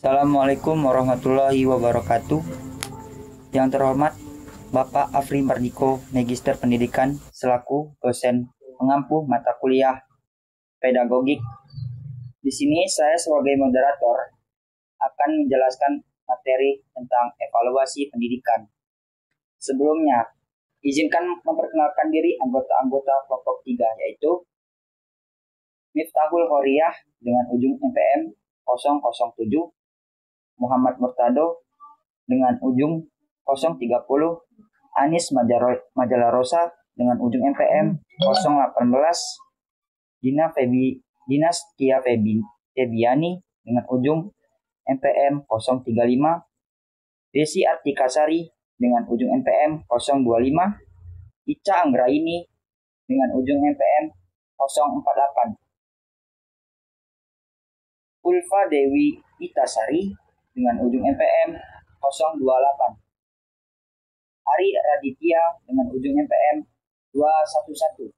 Assalamualaikum warahmatullahi wabarakatuh. Yang terhormat Bapak Afri Mardiko, Magister Pendidikan selaku dosen pengampu mata kuliah pedagogik. Di sini saya sebagai moderator akan menjelaskan materi tentang evaluasi pendidikan. Sebelumnya, izinkan memperkenalkan diri anggota-anggota kelompok 3, yaitu Miftahul Horiyah dengan ujung MPM 007, Muhammad Murtado dengan ujung 030, Anis Majalarosa dengan ujung MPM 018, Dinastia Febiani dengan ujung MPM 035, Desi Artikasari dengan ujung MPM 025, Ica Anggraini dengan ujung MPM 048, Ulfa Dewi Itasari dengan ujung MPM 028, Ari Raditya dengan ujung MPM 211.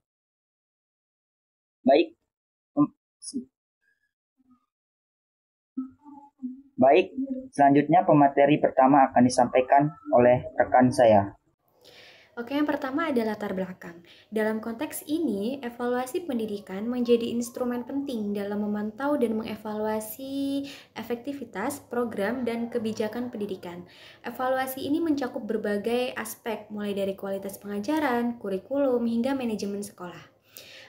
Baik, selanjutnya pemateri pertama akan disampaikan oleh rekan saya. Oke, yang pertama ada latar belakang. Dalam konteks ini, evaluasi pendidikan menjadi instrumen penting dalam memantau dan mengevaluasi efektivitas program dan kebijakan pendidikan. Evaluasi ini mencakup berbagai aspek, mulai dari kualitas pengajaran, kurikulum, hingga manajemen sekolah.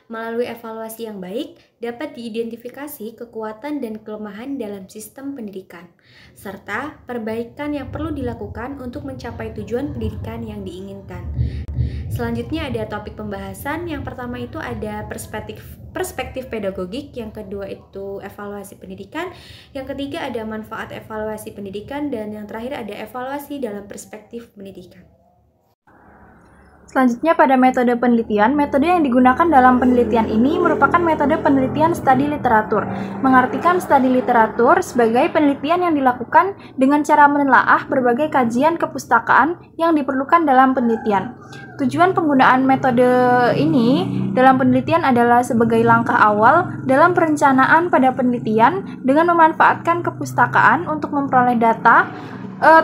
Melalui evaluasi yang baik, dapat diidentifikasi kekuatan dan kelemahan dalam sistem pendidikan, serta perbaikan yang perlu dilakukan untuk mencapai tujuan pendidikan yang diinginkan. Selanjutnya ada topik pembahasan. Yang pertama itu ada perspektif pedagogik, yang kedua itu evaluasi pendidikan, yang ketiga ada manfaat evaluasi pendidikan, dan yang terakhir ada evaluasi dalam perspektif pendidikan. Selanjutnya pada metode penelitian, metode yang digunakan dalam penelitian ini merupakan metode penelitian studi literatur. Mengartikan studi literatur sebagai penelitian yang dilakukan dengan cara menelaah berbagai kajian kepustakaan yang diperlukan dalam penelitian. Tujuan penggunaan metode ini dalam penelitian adalah sebagai langkah awal dalam perencanaan pada penelitian dengan memanfaatkan kepustakaan untuk memperoleh data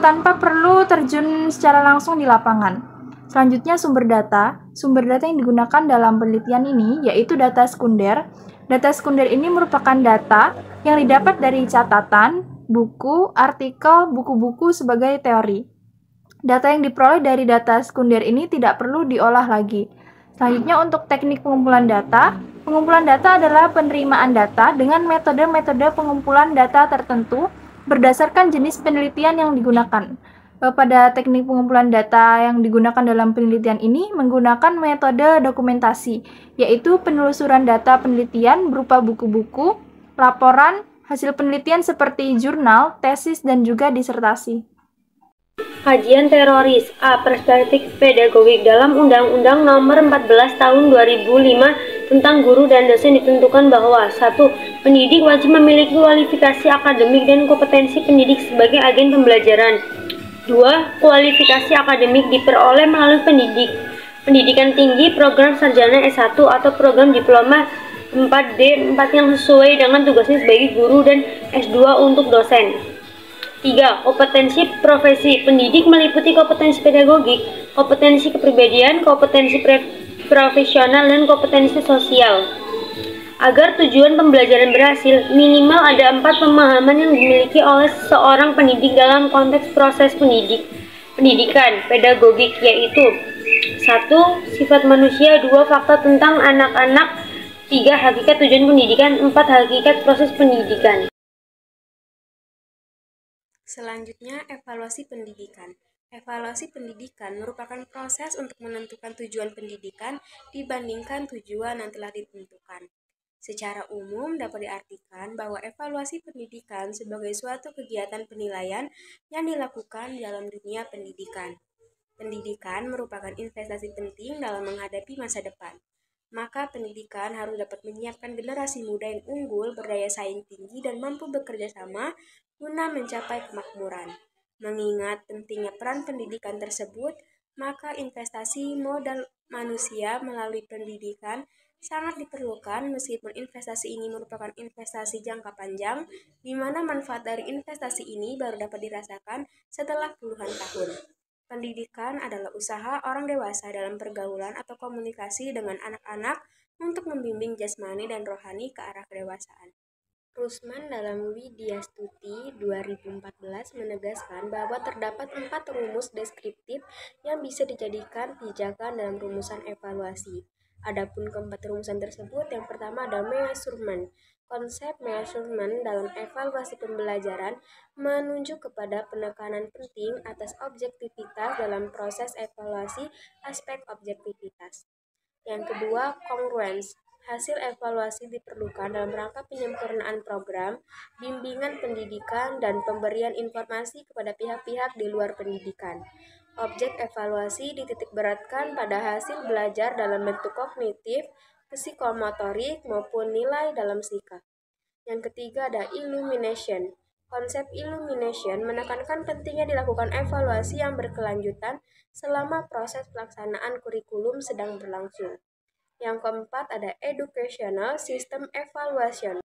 tanpa perlu terjun secara langsung di lapangan. Selanjutnya sumber data. Sumber data yang digunakan dalam penelitian ini yaitu data sekunder. Data sekunder ini merupakan data yang didapat dari catatan, buku, artikel, buku-buku sebagai teori. Data yang diperoleh dari data sekunder ini tidak perlu diolah lagi. Selanjutnya untuk teknik pengumpulan data. Pengumpulan data adalah penerimaan data dengan metode-metode pengumpulan data tertentu berdasarkan jenis penelitian yang digunakan. Pada teknik pengumpulan data yang digunakan dalam penelitian ini menggunakan metode dokumentasi, yaitu penelusuran data penelitian berupa buku-buku, laporan, hasil penelitian seperti jurnal, tesis, dan juga disertasi. Kajian teroris A. Perspektif pedagogik. Dalam Undang-Undang Nomor 14 Tahun 2005 tentang guru dan dosen ditentukan bahwa 1. Pendidik wajib memiliki kualifikasi akademik dan kompetensi pendidik sebagai agen pembelajaran. 2. Kualifikasi akademik diperoleh melalui pendidikan tinggi, program sarjana S1 atau program diploma 4D4 yang sesuai dengan tugasnya sebagai guru dan S2 untuk dosen. 3. Kompetensi profesi. Pendidik meliputi kompetensi pedagogik, kompetensi kepribadian, kompetensi profesional, dan kompetensi sosial. Agar tujuan pembelajaran berhasil, minimal ada 4 pemahaman yang dimiliki oleh seorang pendidik dalam konteks proses pendidikan pedagogik, yaitu 1. Sifat manusia, 2. Fakta tentang anak-anak, 3. Hakikat tujuan pendidikan, 4. Hakikat proses pendidikan. Selanjutnya, evaluasi pendidikan. Evaluasi pendidikan merupakan proses untuk menentukan tujuan pendidikan dibandingkan tujuan yang telah ditentukan. Secara umum dapat diartikan bahwa evaluasi pendidikan sebagai suatu kegiatan penilaian yang dilakukan dalam dunia pendidikan. Pendidikan merupakan investasi penting dalam menghadapi masa depan. Maka pendidikan harus dapat menyiapkan generasi muda yang unggul, berdaya saing tinggi, dan mampu bekerja sama guna mencapai kemakmuran. Mengingat pentingnya peran pendidikan tersebut, maka investasi modal manusia melalui pendidikan sangat diperlukan meskipun investasi ini merupakan investasi jangka panjang, di mana manfaat dari investasi ini baru dapat dirasakan setelah puluhan tahun. Pendidikan adalah usaha orang dewasa dalam pergaulan atau komunikasi dengan anak-anak untuk membimbing jasmani dan rohani ke arah kedewasaan. Rusman dalam Widya Stuti 2014 menegaskan bahwa terdapat 4 rumus deskriptif yang bisa dijadikan pijakan dalam rumusan evaluasi. Adapun keempat rumusan tersebut, yang pertama ada measurement. Konsep measurement dalam evaluasi pembelajaran menunjuk kepada penekanan penting atas objektivitas dalam proses evaluasi aspek objektivitas. Yang kedua, congruence. Hasil evaluasi diperlukan dalam rangka penyempurnaan program, bimbingan pendidikan, dan pemberian informasi kepada pihak-pihak di luar pendidikan. Objek evaluasi dititikberatkan pada hasil belajar dalam bentuk kognitif, psikomotorik, maupun nilai dalam sikap. Yang ketiga ada illumination. Konsep illumination menekankan pentingnya dilakukan evaluasi yang berkelanjutan selama proses pelaksanaan kurikulum sedang berlangsung. Yang keempat ada educational system evaluation.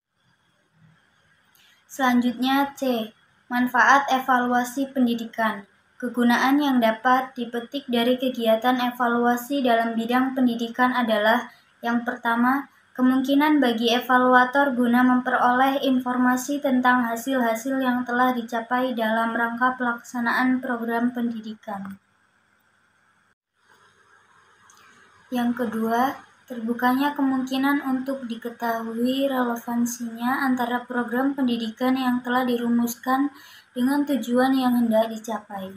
Selanjutnya C. Manfaat evaluasi pendidikan. Kegunaan yang dapat dipetik dari kegiatan evaluasi dalam bidang pendidikan adalah yang pertama, kemungkinan bagi evaluator guna memperoleh informasi tentang hasil-hasil yang telah dicapai dalam rangka pelaksanaan program pendidikan. Yang kedua, terbukanya kemungkinan untuk diketahui relevansinya antara program pendidikan yang telah dirumuskan dengan tujuan yang hendak dicapai.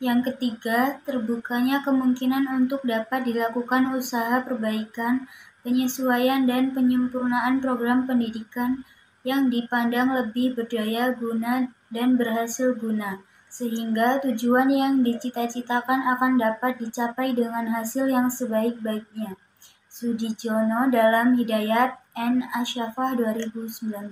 Yang ketiga, terbukanya kemungkinan untuk dapat dilakukan usaha perbaikan, penyesuaian, dan penyempurnaan program pendidikan yang dipandang lebih berdaya guna dan berhasil guna, sehingga tujuan yang dicita-citakan akan dapat dicapai dengan hasil yang sebaik-baiknya. Sudijono dalam Hidayat N. Asyafah 2019.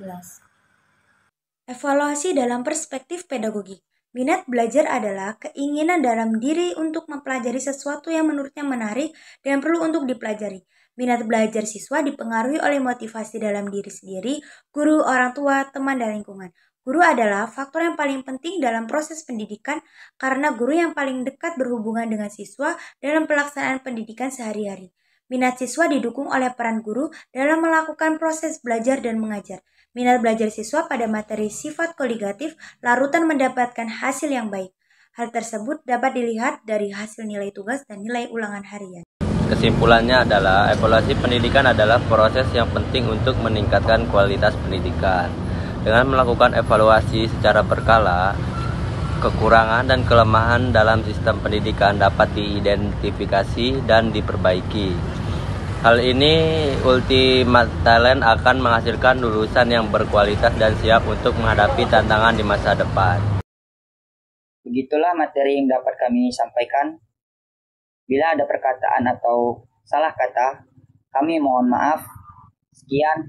Evaluasi dalam perspektif pedagogik. Minat belajar adalah keinginan dalam diri untuk mempelajari sesuatu yang menurutnya menarik dan perlu untuk dipelajari. Minat belajar siswa dipengaruhi oleh motivasi dalam diri sendiri, guru, orang tua, teman, dan lingkungan. Guru adalah faktor yang paling penting dalam proses pendidikan karena guru yang paling dekat berhubungan dengan siswa dalam pelaksanaan pendidikan sehari-hari. Minat siswa didukung oleh peran guru dalam melakukan proses belajar dan mengajar. Minat belajar siswa pada materi sifat koligatif larutan mendapatkan hasil yang baik. Hal tersebut dapat dilihat dari hasil nilai tugas dan nilai ulangan harian. Kesimpulannya adalah evaluasi pendidikan adalah proses yang penting untuk meningkatkan kualitas pendidikan. Dengan melakukan evaluasi secara berkala, kekurangan dan kelemahan dalam sistem pendidikan dapat diidentifikasi dan diperbaiki. Hal ini Ultimate Talent akan menghasilkan lulusan yang berkualitas dan siap untuk menghadapi tantangan di masa depan. Begitulah materi yang dapat kami sampaikan. Bila ada perkataan atau salah kata, kami mohon maaf. Sekian.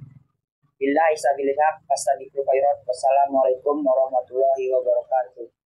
Billahi sabilillah, fastabiqul khairat. Wassalamualaikum warahmatullahi wabarakatuh.